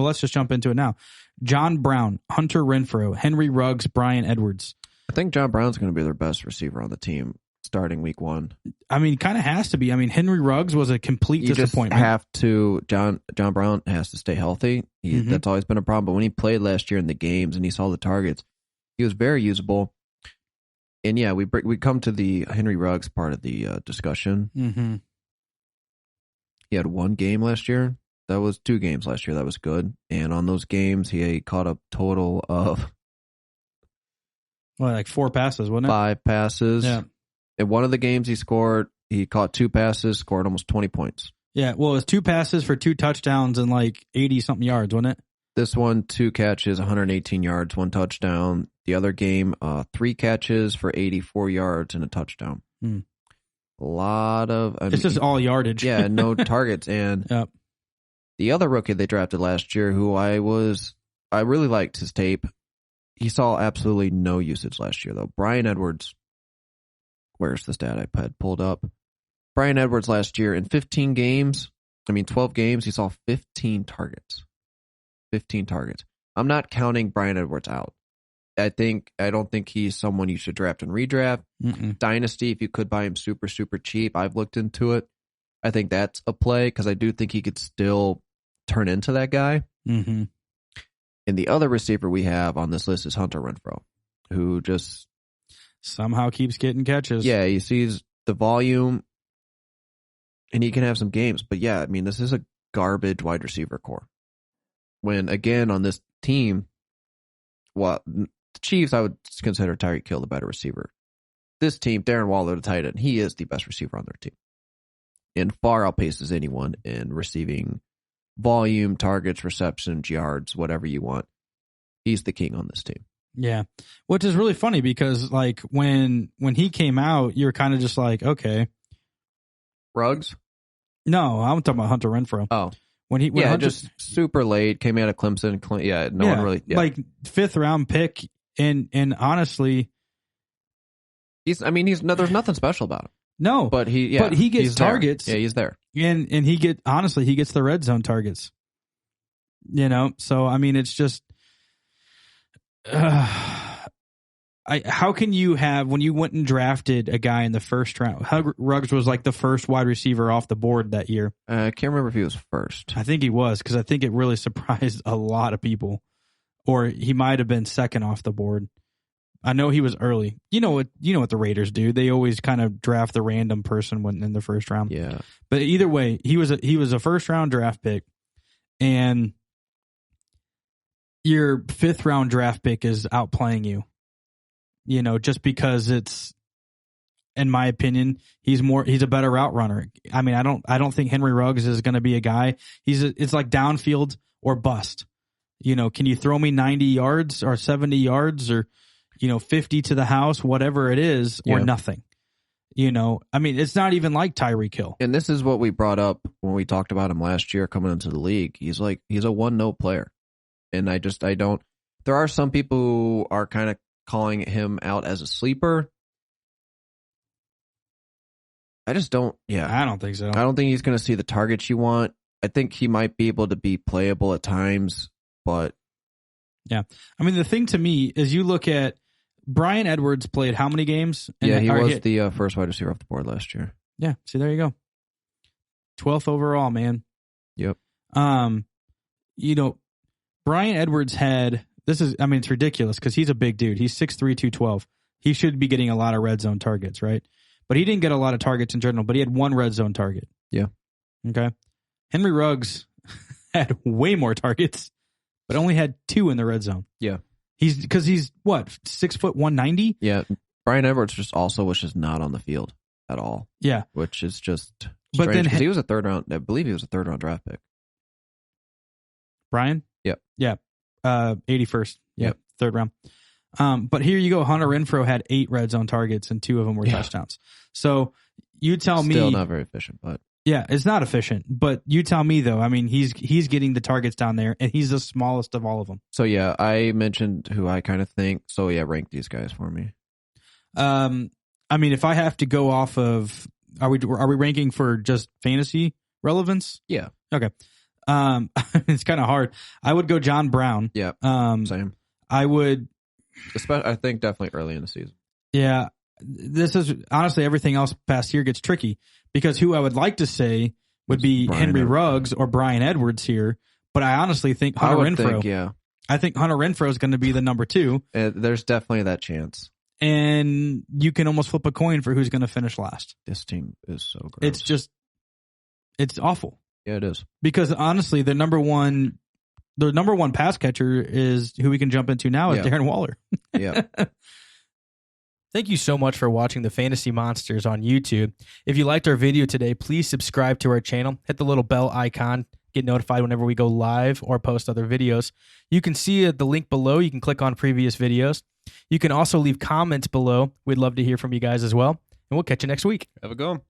let's just jump into it now. John Brown, Hunter Renfrow, Henry Ruggs, Bryan Edwards. I think John Brown's going to be their best receiver on the team starting week 1. I mean, kind of has to be. I mean, Henry Ruggs was a complete disappointment. Just have to. John Brown has to stay healthy. That's always been a problem. But when he played last year in the games and he saw the targets, he was very usable. And yeah, we come to the Henry Ruggs part of the discussion. Mm-hmm. He had 1 game last year. That was 2 games last year. That was good. And on those games, he caught a total of like 4 passes, wasn't it? 5 passes. Yeah. In one of the games he caught 2 passes, scored almost 20 points. Yeah, well, it was 2 passes for 2 touchdowns and like 80-something yards, wasn't it? This one, 2 catches, 118 yards, 1 touchdown. The other game, 3 catches for 84 yards and a touchdown. Hmm. A lot of... It's just all yardage. Yeah, no targets. And yep. The other rookie they drafted last year, who I really liked his tape. He saw absolutely no usage last year, though. Bryan Edwards. Where's the stat I had pulled up? Bryan Edwards last year in 12 games, he saw 15 targets. 15 targets. I'm not counting Bryan Edwards out. I don't think he's someone you should draft and redraft. Dynasty, if you could buy him super, super cheap, I've looked into it. I think that's a play because I do think he could still turn into that guy. Mm-hmm. And the other receiver we have on this list is Hunter Renfrow, who just somehow keeps getting catches. Yeah, he sees the volume and he can have some games. But yeah, I mean, this is a garbage wide receiver core. When, again, on this team, the Chiefs, I would consider Tyreek Hill the better receiver. This team, Darren Waller, the tight end, he is the best receiver on their team. And far outpaces anyone in receiving volume, targets, receptions, yards, whatever you want. He's the king on this team. Yeah. Which is really funny because, like, when he came out, you're kind of just like, okay. Ruggs? No, I'm talking about Hunter Renfrow. Oh. When Hunter, just super late, came out of Clemson. One really. Yeah. Like, 5th round pick, and honestly. There's nothing special about him. No. But he gets targets. There. Yeah, he's there. And he gets the red zone targets. So I mean, it's just how can you have, when you went and drafted a guy in the first round, Ruggs was like the first wide receiver off the board that year. I can't remember if he was first. I think he was, because I think it really surprised a lot of people. Or he might have been second off the board. I know he was early. You know what the Raiders do. They always kind of draft the random person when in the first round. Yeah. But either way, he was a first round draft pick, and your 5th round draft pick is outplaying you. Just because it's, in my opinion, he's a better route runner. I mean, I don't think Henry Ruggs is going to be a guy. It's like downfield or bust. Can you throw me 90 yards or 70 yards or 50 to the house, whatever it is, or nothing. I mean, it's not even like Tyreek Hill. And this is what we brought up when we talked about him last year coming into the league. He's a 1-note player. And there are some people who are kind of calling him out as a sleeper. I just don't. Yeah. I don't think so. I don't think he's going to see the targets you want. I think he might be able to be playable at times, but. Yeah. I mean, the thing to me is you look at Bryan Edwards played how many games? He was the first wide receiver off the board last year. Yeah. See, there you go. 12th overall, man. Yep. Bryan Edwards it's ridiculous because he's a big dude. He's 6'3", 212. He should be getting a lot of red zone targets, right? But he didn't get a lot of targets in general, but he had 1 red zone target. Yeah. Okay. Henry Ruggs had way more targets, but only had 2 in the red zone. Yeah. He's what, 6 foot 190? Yeah. Bryan Edwards was just not on the field at all. Yeah. Which is just strange because he was a 3rd round. I believe he was a 3rd round draft pick. Brian? Yep. Yeah. 81st. Yep. 3rd round. But here you go. Hunter Renfrow had 8 red zone targets and 2 of them were touchdowns. So you tell me. Still not very efficient, but. Yeah, it's not efficient. But you tell me, though. I mean, he's getting the targets down there, and he's the smallest of all of them. So, yeah, I mentioned who I kind of think. So, yeah, rank these guys for me. I mean, if I have to go off of, are we ranking for just fantasy relevance? Yeah. Okay. It's kind of hard. I would go John Brown. Yeah, Um, same. I would. I think definitely early in the season. Yeah, this is honestly everything else past here gets tricky because who I would like to say would be Brian Henry Edwards. Ruggs or Brian Edwards here, but I honestly think I Hunter would Renfrow. think, yeah. I think Hunter Renfrow is going to be the number 2, There's definitely that chance. and you can almost flip a coin for who's going to finish last. This team is so gross. It's awful Yeah, it is. because honestly, the number one pass catcher is who we can jump into now is Yeah. Darren Waller. Yeah. Thank you so much for watching the Fantasy Monsters on YouTube. If you liked our video today, please subscribe to our channel. Hit the little bell icon. Get notified whenever we go live or post other videos. You can see the link below. You can click on previous videos. You can also leave comments below. We'd love to hear from you guys as well. And we'll catch you next week. Have a go.